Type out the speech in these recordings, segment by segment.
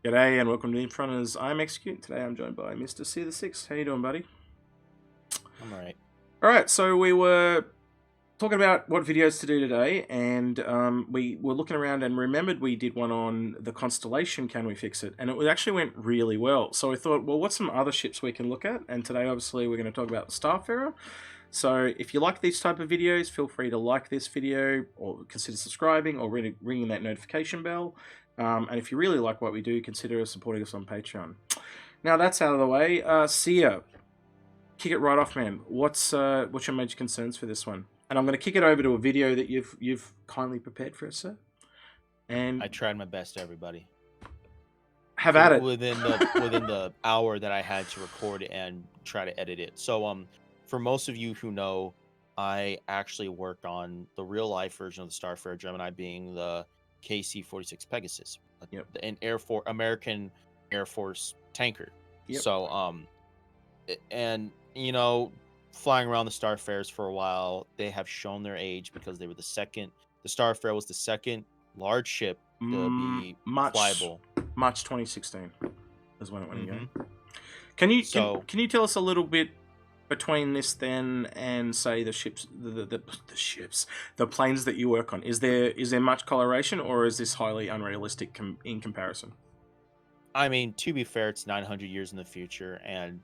G'day and welcome to Inforunners. I'm Execute. Today I'm joined by Mr. C the Sixth. How you doing, buddy? I'm alright. Alright, so we were talking about what videos to do today, and we were looking around and remembered we did one on the Constellation, Can We Fix It? And it actually went really well. So we thought, well, what's some other ships we can look at? And today, obviously, we're going to talk about the Starfarer. So if you like these type of videos, feel free to like this video or consider subscribing or ringing that notification bell. And if you really like what we do, consider supporting us on Patreon. Now that's out of the way. Sia, kick it right off, man. What's your major concerns for this one? And I'm going to kick it over to a video that you've kindly prepared for us, sir. And I tried my best, everybody. have at it. Within the hour that I had to record and try to edit it. So for most of you who know, I actually worked on the real life version of the Starfarer Gemini, being the KC-46 Pegasus, Yep. an American Air Force tanker. Yep. So and you know, flying around the Starfarers for a while, they have shown their age because they were the Starfarer was the second large ship to be flyable. March 2016 is when it went again. Can you tell us a little bit between this then and say the ships, the planes that you work on? Is there much coloration, or is this highly unrealistic in comparison? I mean, to be fair, it's 900 years in the future, and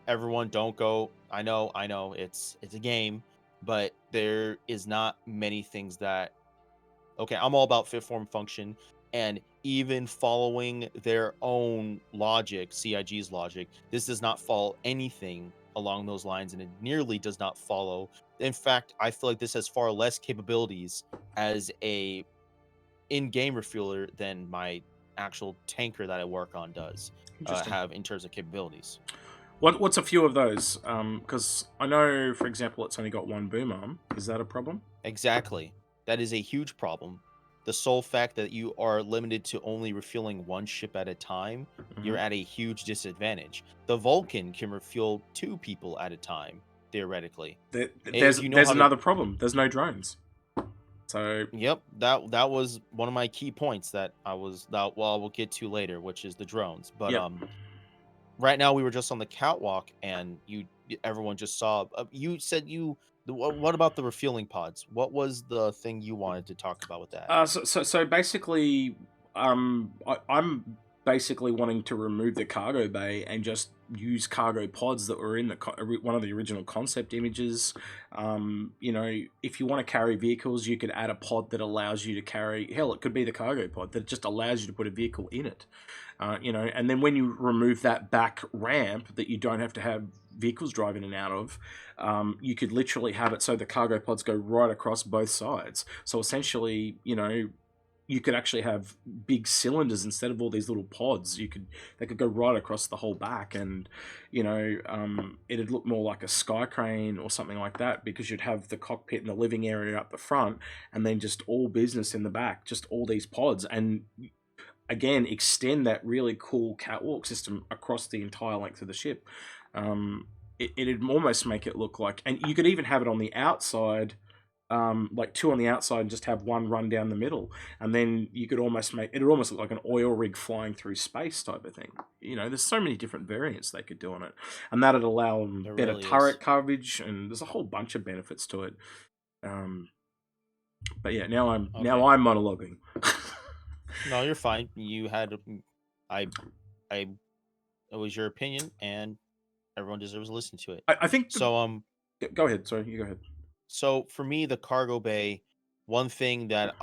everyone don't go. I know, it's a game, but there is not many things that. Okay, I'm all about fit, form, function, and even following their own logic, CIG's logic, this does not follow anything along those lines, and it nearly does not follow. In fact, I feel like this has far less capabilities as a in-game refueler than my actual tanker that I work on does have in terms of capabilities. What's a few of those? Because I know, for example, it's only got one boom arm. Is that a problem? Exactly. That is a huge problem. The sole fact that you are limited to only refueling one ship at a time, you're at a huge disadvantage. The Vulcan can refuel 2 people at a time, theoretically. There's another problem. There's no drones. So yep, that was one of my key points that we'll get to later, which is the drones. But yep. Right now we were just on the catwalk, and everyone just saw. You said what about the refueling pods? What was the thing you wanted to talk about with that? So basically, I'm basically wanting to remove the cargo bay and just use cargo pods that were in one of the original concept images. You know, if you want to carry vehicles, you could add a pod that allows you to carry. Hell, it could be the cargo pod that just allows you to put a vehicle in it. You know, and then when you remove that back ramp that you don't have to have vehicles driving in and out of, you could literally have it so the cargo pods go right across both sides. So essentially, you know, you could actually have big cylinders instead of all these little pods. They could go right across the whole back, and you know, it'd look more like a sky crane or something like that, because you'd have the cockpit and the living area up the front, and then just all business in the back, just all these pods, and again extend that really cool catwalk system across the entire length of the ship. It'd almost make it look like, and you could even have it on the outside, like 2 on the outside and just have 1 run down the middle, and then you could almost look like an oil rig flying through space type of thing. You know, there's so many different variants they could do on it, and that'd allow them better really turret coverage, and there's a whole bunch of benefits to it. But yeah, now I'm monologuing. No, you're fine. You had, it was your opinion, and everyone deserves to listen to it. I think so. Go ahead. Sorry, you go ahead. So for me, the cargo bay, one thing that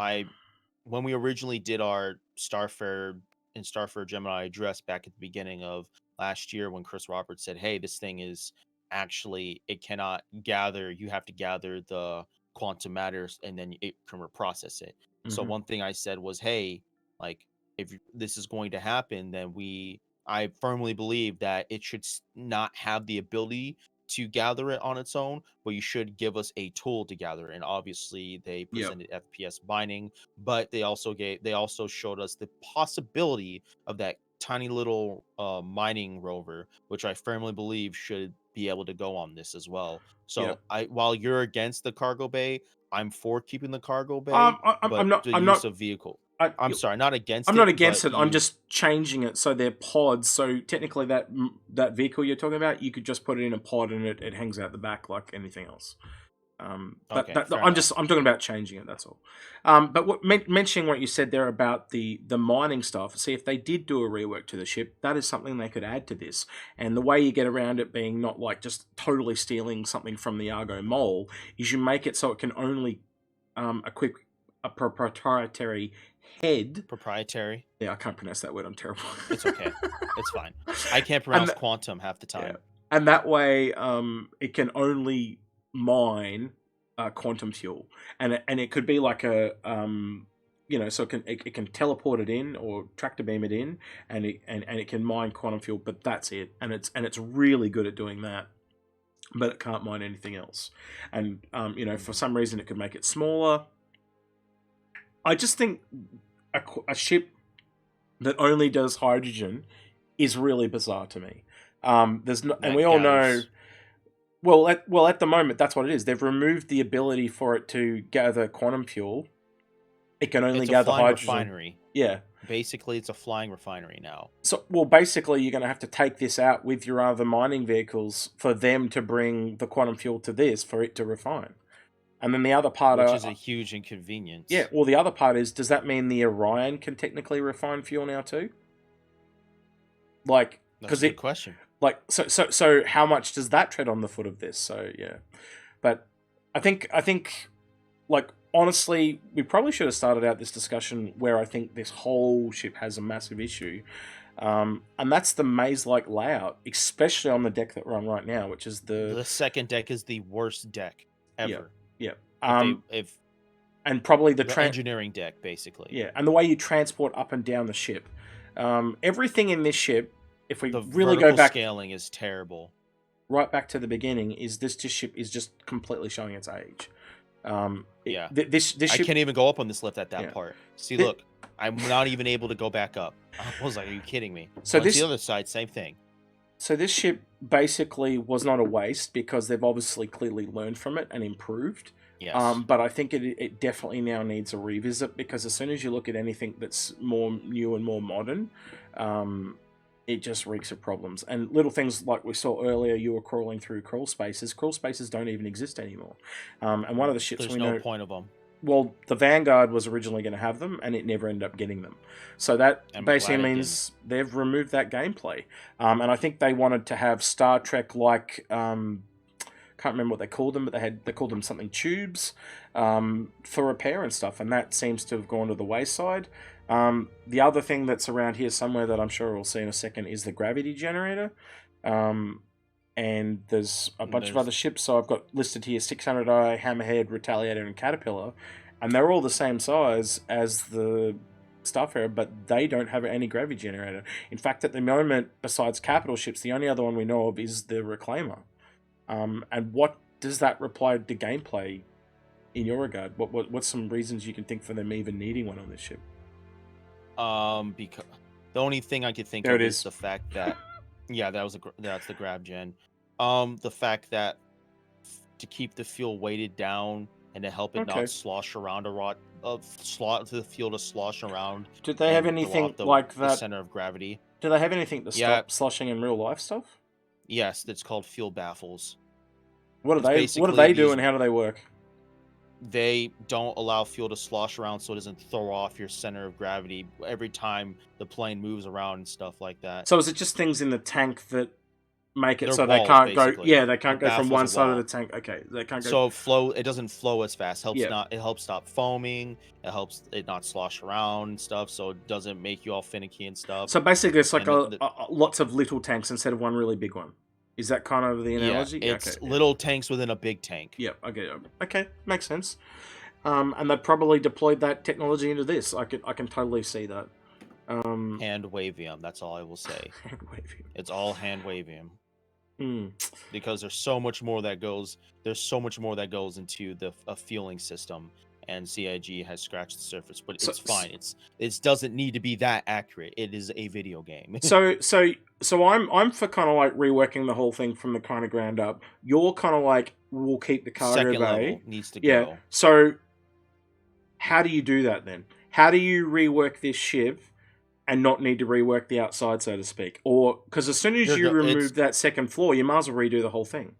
when we originally did our Starfarer and Starfarer Gemini address back at the beginning of last year, when Chris Roberts said, "Hey, this thing is actually, it cannot gather. You have to gather the quantum matters, and then it can reprocess it." So one thing I said was, "Hey, like, if this is going to happen, then I firmly believe that it should not have the ability to gather it on its own, but you should give us a tool to gather." And obviously they presented FPS binding, but they also showed us the possibility of that tiny little mining rover, which I firmly believe should be able to go on this as well. So while you're against the cargo bay, I'm for keeping the cargo bay, but the use of vehicle. I'm sorry, not against I'm it. not against but it. I'm just changing it so they're pods. So technically, that vehicle you're talking about, you could just put it in a pod and it hangs out the back like anything else. Okay, fair I'm enough. talking about changing it. That's all. But mentioning what you said there about the mining stuff. See, if they did do a rework to the ship, that is something they could add to this. And the way you get around it being not like just totally stealing something from the Argo mole is you make it so it can only equip a proprietary head. Proprietary. Yeah, I can't pronounce that word. I'm terrible. It's okay. It's fine. I can't And pronounce quantum half the time. yeah. And that way, it can only mine quantum fuel, and it could be like a so it can teleport it in or tractor beam it in, and it can mine quantum fuel, but that's it, and it's really good at doing that, but it can't mine anything else, and for some reason it could make it smaller. I just think a ship that only does hydrogen is really bizarre to me. There's no, and we all know. Well, at the moment, that's what it is. They've removed the ability for it to gather quantum fuel. It can only gather hydrogen. Refinery. Yeah. Basically, it's a flying refinery now. So, basically, you're going to have to take this out with your other mining vehicles for them to bring the quantum fuel to this for it to refine. And then the other part, which is a huge inconvenience. Yeah. Well, the other part is, does that mean the Orion can technically refine fuel now too? Like, that's a good question. Like, so how much does that tread on the foot of this? So yeah, but I think like honestly, we probably should have started out this discussion where I think this whole ship has a massive issue, and that's the maze-like layout, especially on the deck that we're on right now, which is the second deck is the worst deck ever. Yeah. And probably the engineering deck, basically. Yeah, and the way you transport up and down the ship, everything in this ship. If we really go back, scaling is terrible. Right back to the beginning, is this ship is just completely showing its age. This ship, I can't even go up on this lift at that part. See, look, I'm not even able to go back up. I was like, are you kidding me? So the other side, same thing. So this ship basically was not a waste because they've obviously clearly learned from it and improved. Yes. But I think it definitely now needs a revisit, because as soon as you look at anything that's more new and more modern, it just reeks of problems. And little things like we saw earlier, you were crawling through crawl spaces. Crawl spaces don't even exist anymore. And one of the ships there's we no know, point of them. Well, the Vanguard was originally going to have them, and it never ended up getting them. So that basically means they've removed that gameplay. And I think they wanted to have Star Trek-like, can't remember what they called them, but they called them something tubes for repair and stuff, and that seems to have gone to the wayside. The other thing that's around here somewhere that I'm sure we'll see in a second is the gravity generator. And there's a bunch of other ships. So I've got listed here 600i, Hammerhead, Retaliator, and Caterpillar. And they're all the same size as the Starfarer, but they don't have any gravity generator. In fact, at the moment, besides capital ships, the only other one we know of is the Reclaimer. And what does that reply to gameplay in your regard? What's some reasons you can think for them even needing one on this ship? Because the only thing I could think of is the fact that, yeah, that's the grab gen. The fact that to keep the fuel weighted down and to help it not slosh around the fuel to slosh around. Did they have anything like that? The center of gravity. Do they have anything to stop sloshing in real life stuff? Yes, it's called fuel baffles. What do they do, and how do they work? They don't allow fuel to slosh around so it doesn't throw off your center of gravity every time the plane moves around and stuff like that. So is it just things in the tank that make it so walls, they can't basically. go? Yeah, they can't go from one side of the tank. Okay, they can't go. So it doesn't flow as fast. It helps stop foaming. It helps it not slosh around and stuff. So it doesn't make you all finicky and stuff. So basically, it's like lots of little tanks instead of one really big one. Is that kind of the analogy? Yeah, it's little tanks within a big tank. Yeah, okay, makes sense. And they probably deployed that technology into this. I can totally see that. Hand wavium. That's all I will say. Hand wavium. It's all hand wavium. Mm. Because there's so much more that goes. There's so much more that goes into a fueling system, and CIG has scratched the surface, but it's fine. It doesn't need to be that accurate. It is a video game. So I'm for kind of like reworking the whole thing from the kind of ground up. You're kind of like, we'll keep the cargo Second bay. level needs to go. Yeah. So how do you do that then? how do you rework this ship and not need to rework the outside, so to speak? Or because as soon as you It's remove that second floor, you might as well redo the whole thing.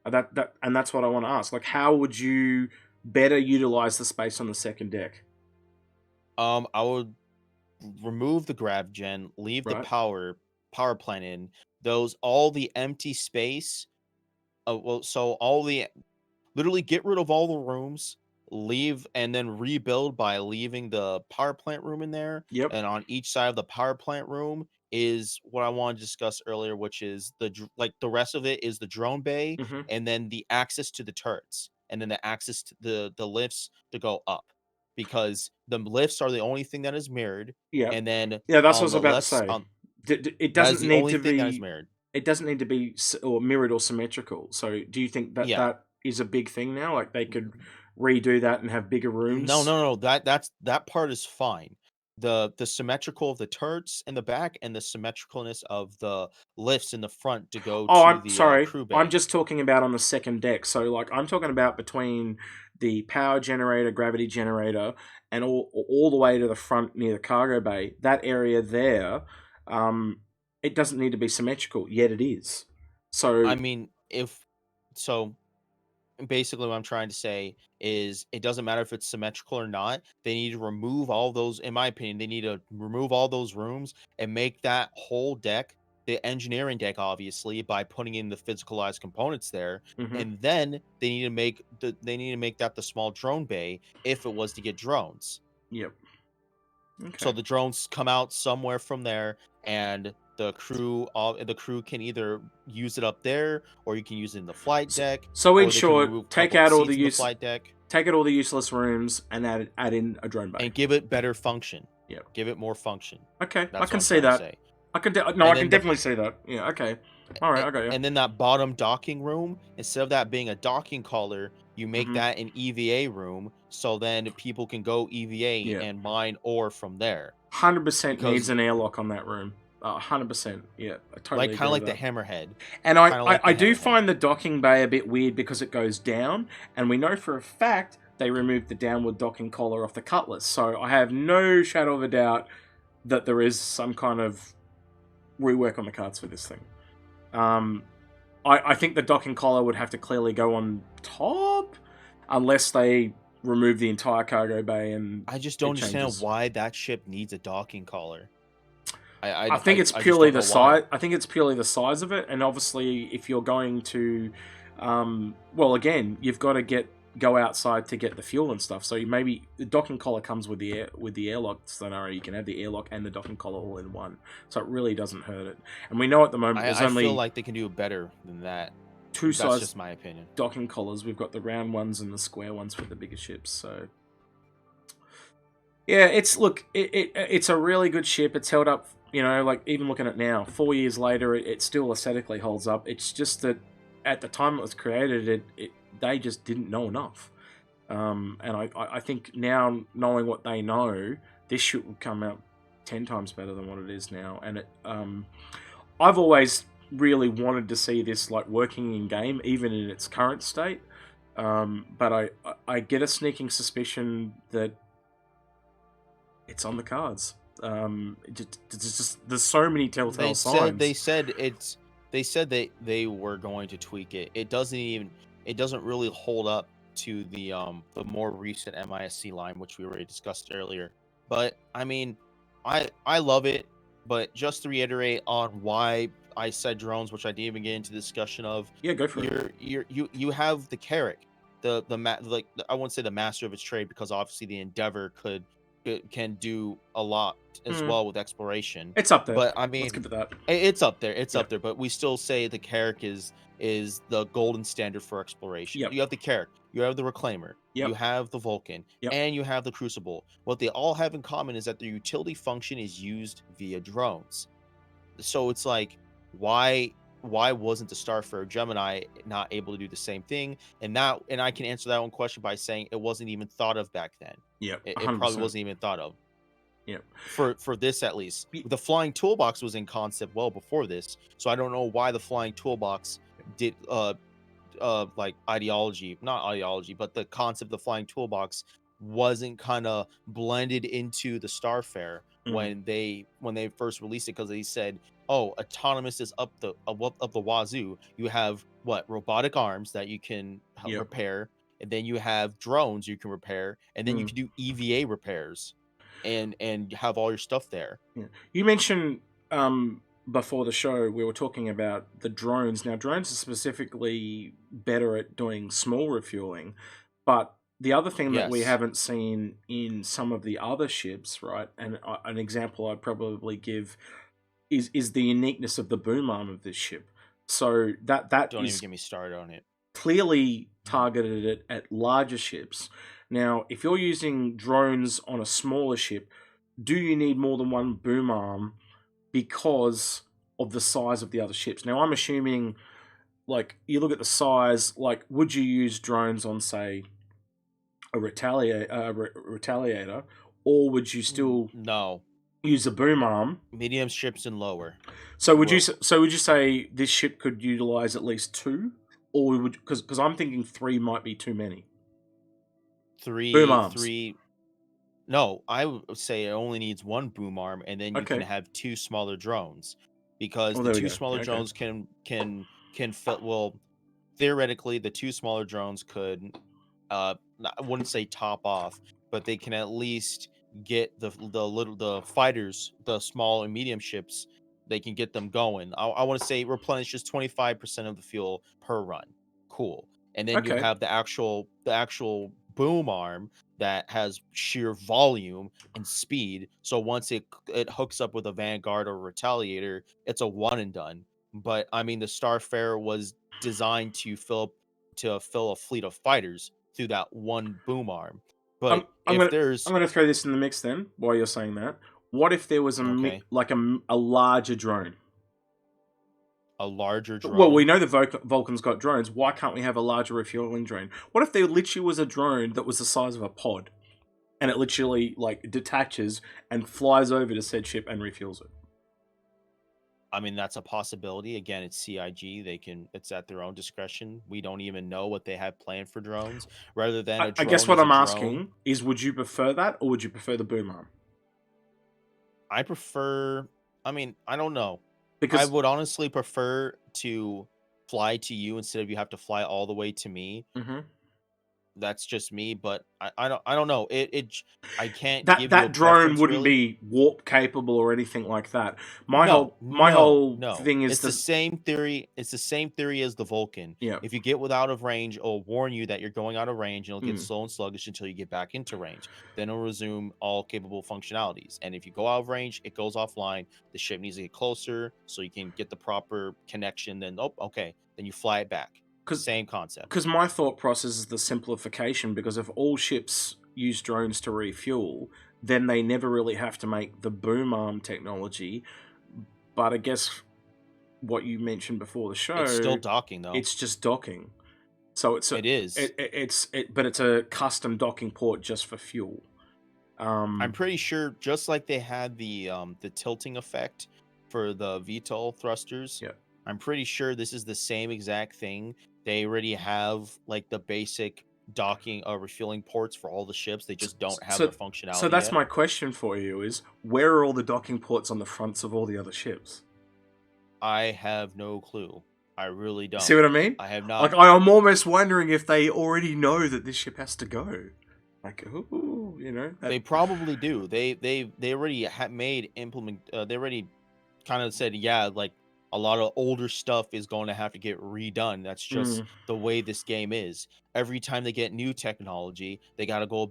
And that's what I want to ask. Like, how would you better utilize the space on the second deck? I would remove the grav gen, leave the Right? power plant in. Those all the empty space. So all the literally get rid of all the rooms, leave and then rebuild by leaving the power plant room in there. Yep. And on each side of the power plant room is what I want to discuss earlier, which is like the rest of it is the drone bay, Mm-hmm. and then the access to the turrets, and then the access to the lifts to go up, because the lifts are the only thing that is mirrored, Yep. and then Yeah, that's what I on was the about to left say. It that is doesn't the need only to thing that is be. mirrored. It doesn't need to be or mirrored or symmetrical. So, do you think that Yeah. that is a big thing now? Like they could redo that and have bigger No, rooms? no, no. That part is fine. The symmetrical of the turrets in the back and the symmetricalness of the lifts in the front to go Oh, to I'm the sorry. crew I'm bay. just talking about on the second deck. So, like, I'm talking about between the power generator, gravity generator, and all the way to the front near the cargo bay. That area there, um, it doesn't need to be symmetrical, yet it is. So, I mean, if so, basically what I'm trying to say is it doesn't matter if it's symmetrical or not. They need to remove all those, in my opinion, they need to remove all those rooms and make that whole deck the engineering deck, obviously, by putting in the physicalized components there. mhm. And then they need to make that the small drone bay if it was to get drones. Yep. So Okay. the drones come out somewhere from there, and the crew can either use it up there, or you can use it in the flight So, deck, so in or they can short, remove a couple seats in the flight deck take out all the useless rooms and add in a drone bay. and give it better function. Yep. Give it more function. Okay, I That's what can I'm see trying to that. say. No, I And can then the definitely see that. Yeah. Okay. All right. I got you. and then that bottom docking room, instead of that being a docking collar, you make Mhm. that an EVA room, so then people can go EVA Yeah. and mine ore from there. 100% needs Because an airlock on that room. 100%. Yeah, I like totally kind of agree with like the that. hammerhead. And Kind of like I the do hammerhead. find the docking bay a bit weird because it goes down, and we know for a fact they removed the downward docking collar off the Cutlass. So I have no shadow of a doubt that there is some kind of rework on the cards for this thing. Um, I think the docking collar would have to clearly go on top, unless they remove the entire cargo bay and I just don't it understand changes. why that ship needs a docking collar. I think it's I just purely don't the know why. size. I think it's purely the size of it, and obviously, if you're going to, well, again, you've got to go outside to get the fuel and stuff. So maybe the docking collar comes with the airlock scenario. You can have the airlock and the docking collar all in one, so it really doesn't hurt it. And we know at the moment there's I feel only like they can do better than that. two That's size just my opinion. docking collars. We've got the round ones and the square ones for the bigger ships. So yeah, it's a really good ship. It's held up, like even looking at it now, 4 years later, it still aesthetically holds up. It's just that at the time it was created, they just didn't know enough. And I think now, knowing what they know, this ship would come out 10 times better than what it is now. And I've always really wanted to see this like working in game, even in its current state. But I get a sneaking suspicion that it's on the cards. There's so many telltale signs. They said they were going to tweak it. It doesn't really hold up to the more recent MISC line, which we already discussed earlier. But I mean, I love it. But just to reiterate on why I said drones, which I didn't even get into the discussion of, Yeah, go for it. you have the Carrack, like I won't say the master of its trade, because obviously the Endeavor can do a lot as Hmm. well with exploration. It's up there. But I Let's mean, give it that. it's up there. It's Yep. up there. But we still say the Carrack is the golden standard for exploration. Yep. You have the Carrack, you have the Reclaimer, you Yep. have the Vulcan, Yep. and you have the Crucible. What they all have in common is that their utility function is used via drones. So it's like, why wasn't the Starfarer Gemini not able to do the same thing? And I can answer that one question by saying it wasn't even thought of back then. Yep. It probably 100%. wasn't even thought of Yep. for this, at least. The flying toolbox was in concept well before this, so I don't know why the flying toolbox did like ideology, not ideology, but the concept of the flying toolbox wasn't kind of blended into the Starfarer Mm. when they first released it, because they said, oh, autonomous is up the wazoo. You have what, robotic arms that you can Yep. repair, and then you have drones you can repair, and then you Mm. can do EVA repairs, and have all your stuff there. Yeah. You mentioned before the show we were talking about the drones. Now, drones are specifically better at doing small refueling, but the other thing that we Yes. haven't seen in some of the other ships, right? And an example I'd probably give is the uniqueness of the boom arm of this ship. So that Don't even is get me started on it. clearly targeted at larger ships. Now, if you're using drones on a smaller ship, do you need more than one boom arm because of the size of the other ships? Now, I'm assuming, like, you look at the size, like, would you use drones on, say, a retaliator, or would you still No, use a boom arm? medium ships and lower. So would you Well, say this ship could utilize at least two, or would, because I'm thinking three might be too many boom arms? three. No, I would say it only needs one boom arm, and then you can Okay. have two smaller drones, because Oh, the there we two go. smaller Yeah, okay. drones can fit. Well, theoretically, the two smaller drones could, I wouldn't say top off, but they can at least get the fighters, the small and medium ships. They can get them going. I want to say replenishes 25% of the fuel per run. Cool. And then you Okay. have the actual boom arm that has sheer volume and speed. So once it hooks up with a Vanguard or Retaliator, it's a one and done. But I mean, the Starfarer was designed to fill a fleet of fighters through that one boom arm. I'm But I'm if gonna there's throw this in the mix then. While you're saying that, what if there was okay, like a larger drone? a larger Well, we drone, know the Vulcan's got drones. Why can't we have a larger refueling drone? What if there literally was a drone that was the size of a pod, and it literally like detaches and flies over to said ship and refuels it? I mean, that's a possibility. Again, it's CIG. It's at their own discretion. We don't even know what they have planned for drones. Rather than a I guess drone what is a I'm drone, asking is, would you prefer that, or would you prefer the boom arm? I prefer, I mean, I don't know. I Because would honestly prefer to fly to you instead of you have to fly all the way to me. mhm. That's just me, but I don't know. I can't that give you a that drone preference wouldn't really. be warp capable or anything like that. My No, whole my no, whole no. thing is It's the this. same theory. It's the same theory as the Vulcan. Yeah. If you get out of range, it'll warn you that you're going out of range, and it'll get Mm. slow and sluggish until you get back into range. Then it'll resume all capable functionalities. And if you go out of range, it goes offline. The ship needs to get closer so you can get the proper connection. Then, oh, okay. Then you fly it back. Because Same concept. my thought process is the simplification. Because if all ships use drones to refuel, then they never really have to make the boom arm technology. But I guess what you mentioned before the It's still show, docking though. it's just docking. So It is. but it's a custom docking port just for fuel. I'm Um, pretty sure, just like they had the tilting effect for the VTOL thrusters, yeah. I'm pretty sure this is the same exact thing. They already have like the basic docking refueling ports for all the ships. They just don't have So their so functionality that's yet. my question for you: is where are all the docking ports on the fronts of all the other ships? I have no clue. I really You see don't. what I mean? I have Like, not. I'm almost wondering if they already know that this ship has to go. Like, ooh, that. They probably do. They already made implement. They already kind of said, yeah, like a lot of older stuff is going to have to get redone. That's just Mm, the way this game is. Every time they get new technology, they got to go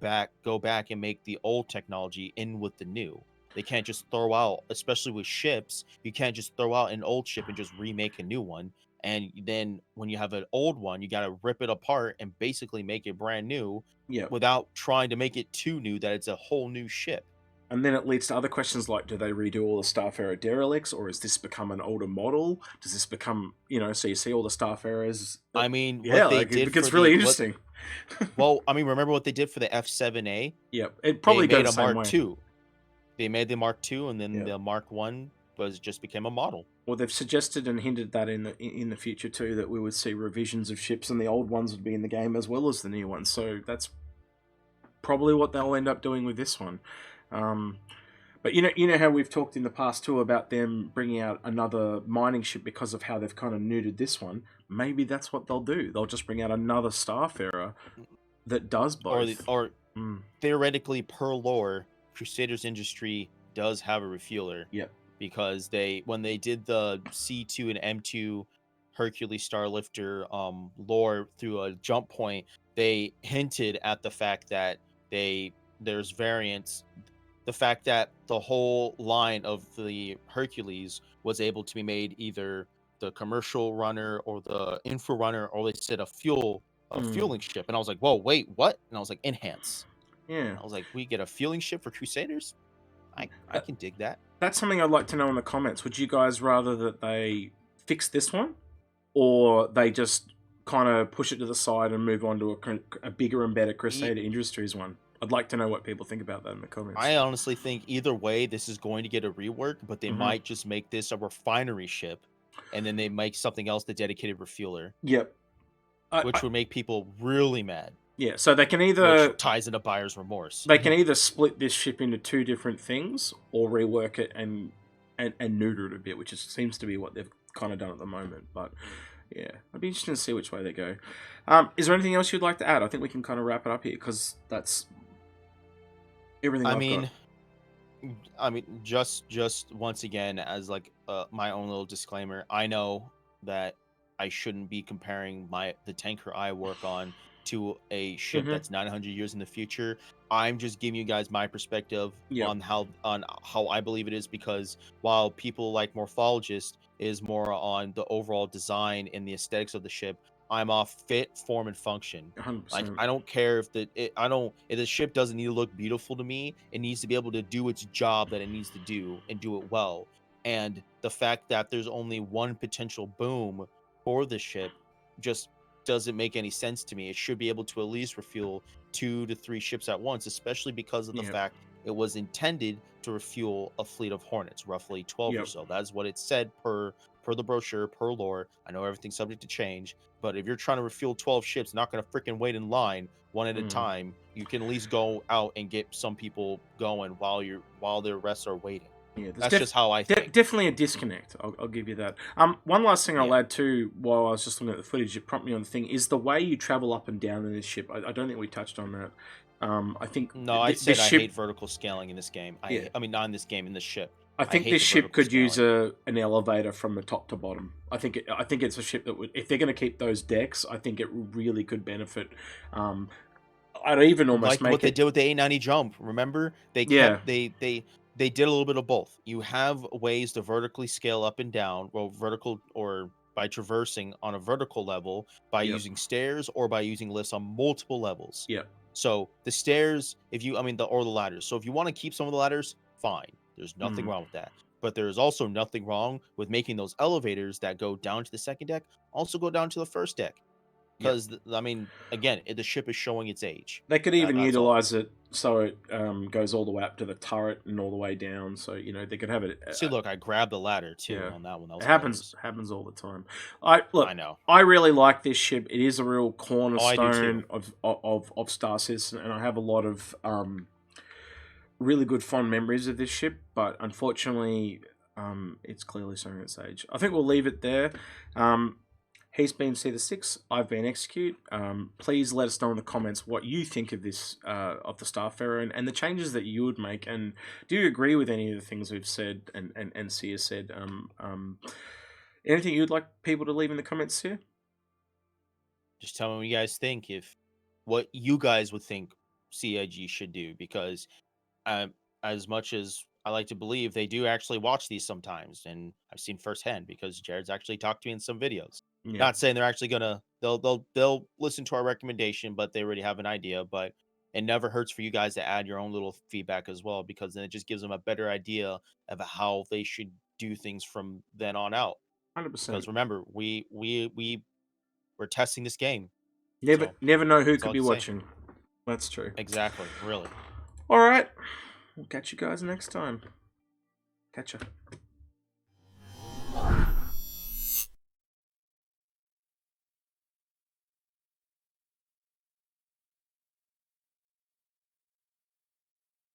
back and make the old technology in with the new. They can't just throw out, especially with ships, you can't just throw out an old ship and just remake a new one. And then when you have an old one, you got to rip it apart and basically make it brand new yeah. without trying to make it too new that it's a whole new ship. And then it leads to other questions like, do they redo all the Starfarer derelicts, or has this become an older model? Does this become, so you see all the Starfarers? I mean, Yeah, what they like it did for gets really the what interesting. well, I mean, remember what they did for the F7A? Yep, it They probably goes made the a same Mark way. II. They made the Mark II, and then Yeah. the Mark One was just became a model. Well, they've suggested and hinted that in the future too, that we would see revisions of ships, and the old ones would be in the game as well as the new ones. So that's probably what they'll end up doing with this one. But you know how we've talked in the past too about them bringing out another mining ship because of how they've kind of neutered this one. Maybe that's what they'll do. They'll just bring out another Starfarer that does both. Or theoretically, per lore, Crusaders Industry does have a refueler. Yep. Because when they did the C2 and M2 Hercules Starlifter lore through a jump point, they hinted at the fact that there's variants. The fact that the whole line of the Hercules was able to be made either the commercial runner or the Inforunner, or they said a fueling ship. And I was like, whoa, wait, what? And I was like, enhance. Yeah. I was like, we get a fueling ship for Crusaders? I can dig that. That's something I'd like to know in the comments. Would you guys rather that they fix this one, or they just kind of push it to the side and move on to a bigger and better Crusader Industries one? I'd like to know what people think about that in the comments. I honestly think either way, this is going to get a rework, but they might just make this a refinery ship, and then they make something else the dedicated refueler. Yep. Which would make people really mad. Yeah, so they can either... Which ties into buyer's remorse. They can either split this ship into two different things, or rework it and neuter it a bit, which seems to be what they've kind of done at the moment. But yeah, I'd be interested to see which way they go. Is there anything else you'd like to add? I think we can kind of wrap it up here, because that's everything I mean, just once again, as like my own little disclaimer, I know that I shouldn't be comparing the tanker I work on to a ship that's 900 years in the future. I'm just giving you guys my perspective on how I believe it is, because while people like Morphologist is more on the overall design and the aesthetics of the ship, I'm off fit, form, and function. 100%. Like, I don't care if if the ship doesn't need to look beautiful to me. It needs to be able to do its job that it needs to do, and do it well. And the fact that there's only one potential boom for the ship just doesn't make any sense to me. It should be able to at least refuel 2 to 3 ships at once, especially because of the fact it was intended to refuel a fleet of Hornets, roughly 12 or so. That's what it said per the brochure, per lore. I know everything's subject to change, but if you're trying to refuel 12 ships, not going to freaking wait in line one at a time, you can at least go out and get some people going while the rest are waiting. Yeah, that's just how I think. Definitely a disconnect. I'll give you that. One last thing I'll add too, while I was just looking at the footage, it prompted me on the thing, is the way you travel up and down in this ship. I don't think we touched on that. I think... No, I said I hate vertical scaling in this game. I mean, not in this game, in the ship. I think this ship could use an elevator from the top to bottom. I think it's a ship that would... If they're going to keep those decks, I think it really could benefit. I'd even almost make what they did with the 890 jump. Remember? They did a little bit of both. You have ways to vertically scale up and down, vertical or by traversing on a vertical level, by using stairs or by using lifts on multiple levels. Yeah. So the stairs, or the ladders. So if you want to keep some of the ladders, fine. There's nothing wrong with that. But there is also nothing wrong with making those elevators that go down to the second deck also go down to the first deck. Because, again, the ship is showing its age. They could even utilize it so it goes all the way up to the turret and all the way down. So, they could have it... See, look, I grabbed the ladder, too, on that one. That was happens all the time. I know. I really like this ship. It is a real cornerstone of Star Citizen, and I have a lot of really good fond memories of this ship, but unfortunately, it's clearly showing its age. I think we'll leave it there. He's been C6. I've been Execute. Please let us know in the comments what you think of this, of the Starfarer, and the changes that you would make. And do you agree with any of the things we've said and Sia said? Anything you'd like people to leave in the comments here? Just tell me what you guys think. What you guys would think CIG should do, because as much as I like to believe, they do actually watch these sometimes, and I've seen firsthand because Jared's actually talked to me in some videos. Yeah. Not saying they're actually gonna they'll listen to our recommendation, but they already have an idea. But it never hurts for you guys to add your own little feedback as well, because then it just gives them a better idea of how they should do things from then on out. 100%. Because remember, we're testing this game. Never know who could be watching. That's true. Exactly. Really. All right. We'll catch you guys next time. Catch ya.